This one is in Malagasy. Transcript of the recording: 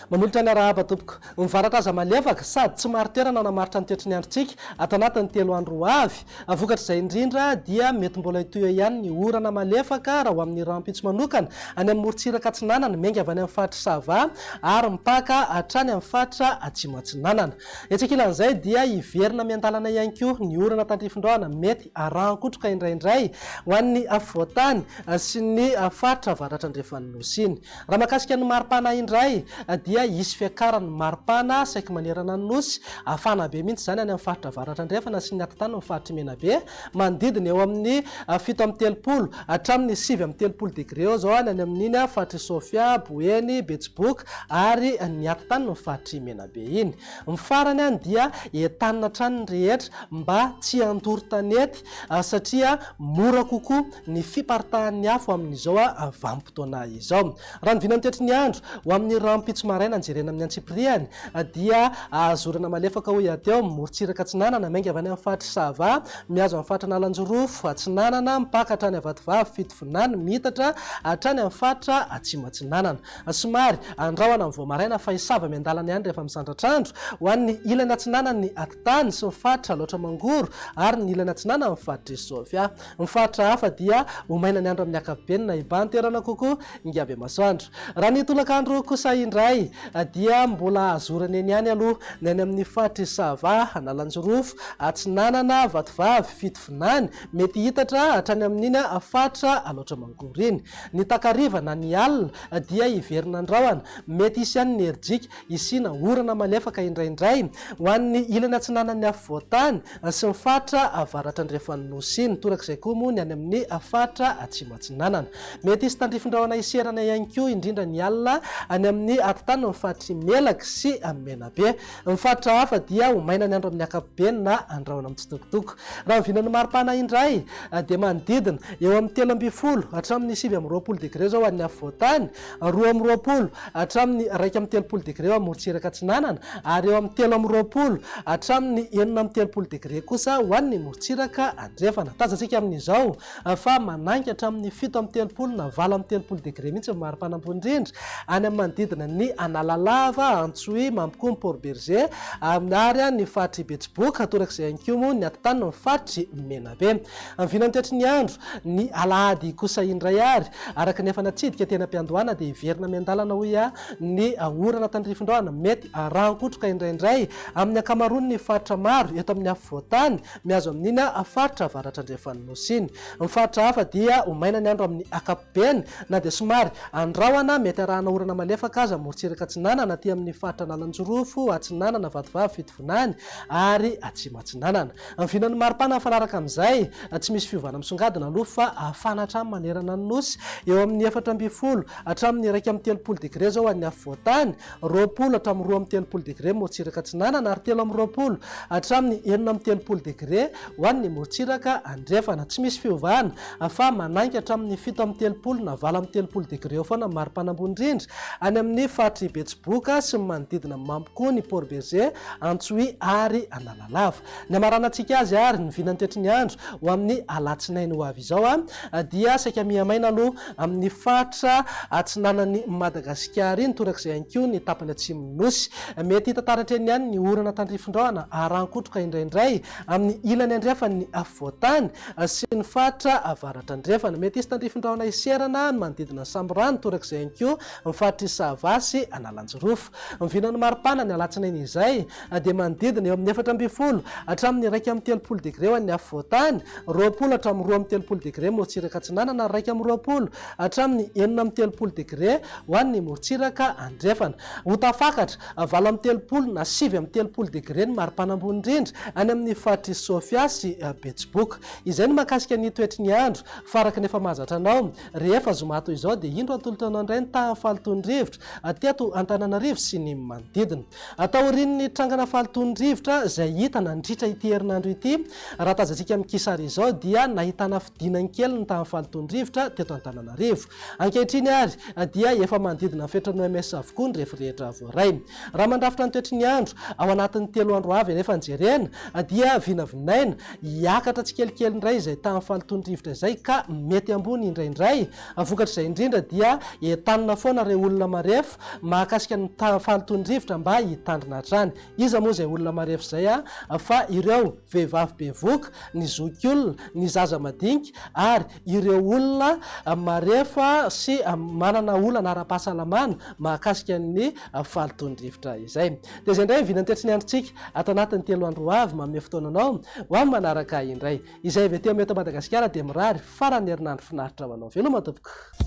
Manolotra ny arahaba tompoko mivaratra aza malefaka sady tsy maro toerana namaritra ny toetry ny androntsika ato anatin'ny 3 andro avy. Vokatra izay indrindra dia mety mbola itoy ihany ny orana malefaka raha ho amin'ny rampitso manokana any amin'ny morontsiraka Atsinanana menga avy any amin'ny faritra Sava ary mipaka hatrany amin'ny faritra Atsimo Atsinanana. Etsy ankilan'izay dia iverina miandalana ihany koa ny orana tandrifin-dohana mety arahan-kotroka indraindray ho an'ny afovoantany sy ny faritra avaratra andrefan'ny raha makasika ny maripana indray dia isy fiakarany maripana saika manerana ny nosy afana be mihitsy zany any amin'ny faritra avaratra andrefana sy ny atitany amin'ny faritra Menabe manodidina eo amin'ny 7:30 hatramin'ny 7:30 degré eo zao any amin'iny faritra Sofia, Boeny, Betsiboka ary ny atitany amin'ny faritra Menabe iny. Mifarany any dia entanina trany rehetra mba tsy handoro tanety satria mora kokoa ny fiparitahan'ny afo amin'izao vanim-potoana izao. Raha ny vinany toetry ny andro ho amin'ny rampitso maraina jerena amin'ny Antsipriany dia azorana malefaka ho iadeo morontsiraka Atsinanana menga avy any amin'ny faritra Sava mihazo amin'ny faritra Nalanjorofo Atsinanana mipaka hatrany Avatovavy Fitovinany mitatra hatrany amin'ny faritra Atsimo Atsinanana. Somary andrahona amin'ny voamaraina fa isava miandalana ihany rehefa misandratra andro ho an'ny ilany Atsinanana ny atitany sy ny faritra Loatra Mangoro ary ny ilany Atsinanana amin'ny faritra Sofia. Ny faritra hafa dia homaina ny andro amin'ny ankapobeny na iban'ny toerana kokoa ingabe masoandro. Raha ny tolakandro kosa indray dia mbola azorana eny ihany aloha ny any amin'ny faritra Sava, Nalanjorofo, Atsinanana, Vatovavy, Fitovinany mety hitatra hatrany amin'iny faritra Loatra Mangoro iny. Ny takariva na ny alina dia iverina andrahona mety isy ihany ny erdika isina orana malefaka indraindray ho an'ny ilany Atsinanana ny afovoantany sy ny faritra avaratra andrefan'ny nosy iny torak'izay koa moa ny any amin'ny faritra Atsimo Atsinanana. Mety isy tandrifin-drahona iserana ihany koa indrindra ny alina any amin'ny atitany amin'ny faritra Melaka sy Menabe. Ny faritra hafa dia homaina ny andro amin'ny ankapobeny na andrahona mitsitokotoko. Raha vinany maripana indray dia manodidina eo amin'ny 3:20 hatramin'ny 7:20 degré zao any afovoantany, 2:20 hatramin'ny 2:30 degré eo amin'ny morontsiraka Atsinanana ary eo amin'ny 3:20 hatramin'ny 4:30 degré kosa ho an'ny morontsiraka andrefana. Tazantsika amin'izao fa manangy hatramin'ny 7:30 na 8:30 degré mihitsy ny maripana ambony indrindra any amin'ny manodidina ny Analalava, Antsohihy, Mampikomy, Port Berger ary ny faritra Betsiboka torak'izay ihany koa moa ny atitany ny faritra Menabe. Amin'ny vinany toetry ny andro ny alahady kosa indray ary araka ny efa natsidika teny am-piandohana dia iverina miandalana ho ny orana tandrifin-dohana mety arahan-kotroka indraindray amin'ny ankamaroany ny faritra maro eto amin'ny afovoantany mihazo amin'iny faritra avaratra andrefan'ny nosy iny. Ny faritra hafa dia homaina ny andro amin'ny ankapobeny na dia somary andrahona mety arahana orana malefaka aza morontsiraka Atsinanana aty amin'ny faritra Nalanjorofo, Atsinanana, Vatovavy, Fitovinany ary Atsimo Atsinanana. Amin'ny vinany maripana mifanaraka amin'izay tsy misy fiovana misongadina aloha fa afana hatramy manerana ny nosy eo amin'ny 4:20 hatramin'ny 2:30 degré zao any afovoantany, 20 hatramin'ny 2:30 degré morontsiraka Atsinanana ary 3:20 hatramin'ny 4:30 degré ho an'ny morontsiraka andrefana. Tsy misy fiovana fa manangy hatramin'ny 7:30 na 8:30 degré eo foana maripana ambony indrindra any amin'ny faritra Betsiboka sy manodidina Mampikomy, Port Berger, Antsohihy ary Analalava. Ny amaranantsika azy ary ny vinany toetry ny andro ho amin'ny alatsinainy ho avy izao dia saika mihamaina aloha amin'ny faritra Atsinanan'ny Madagasikara iny torak'izay ihany koa ny tapany Atsimo nosy. Mety hitantaratra eny ihany ny orana tandrifin-dohana arahan-kotroka indraindray amin'ny ilany andrefana ny afovoantany sy ny faritra avaratra andrefana. Mety isy tandrifin-dohana iserana manodidina Samborano torak'izay ihany koa ny faritra Sava sy Nalanjorofo. Ny vinany maripana ny alatsinainy izay dia manodidina eo amin'ny 4:20 hatramin'ny 2:30 degré ho an'ny afovoantany, 20 hatramin'ny 2:30 degré morontsiraka Atsinanana ary 2:20 hatramin'ny 4:30 degré ho an'ny morontsiraka andrefana. Ho tafakatra 4:30 na 7:30 degré ny maripana ambony indrindra any amin'ny faritra Sofia sy Betsiboka. Izay ny mahakasika ny toetry ny andro faraka ny efa mahazatra anao rehefa zoma toy izao dia indro atolotanao indray ny tahan'ny falitony-drivotra teto Antananarivo sy ny manodidina. Atao rin'ny trangana falitony-drivotra izay hita nandritra ity herinandro ity. Raha tazantsika amin'ny kisary izao dia nahitana fidinany kely ny tahan'ny falitony-drivotra teto Antananarivo. Ankehitriny ary dia efa manodidina fetrany OMS avokoa ny rehetra voaray. Raha mandrafitra ny toetry ny andro ao anatin'ny 3 andro avy nefa jerena dia vinavinaina hiakatra tsikelikely indray izay tahan'ny falitony-drivotra izay ka mety ambony indraindray. Vokatra izay indrindra dia entanina foana ireo olona marefo mahakasika ny fahalotondrivotra mba hitandrina hatrany. Iza moa izay olona marefo izay fa ireo vehivavy bevoka, ny zokiolona, ny zaza madinika ary ireo olona marefa sy manana olana ara-pahasalamana mahakasika ny fahalotondrivotra izay. Dia izay indray vidin'ny tetry ny androntsika ato anatin'ny 3 andro avy manome fotoananao ho amin'ny manaraka indray. Izay avy etỳ eto Madagasikara dia mirary farany herinandro finaritra ho anao. Veloma tompoko.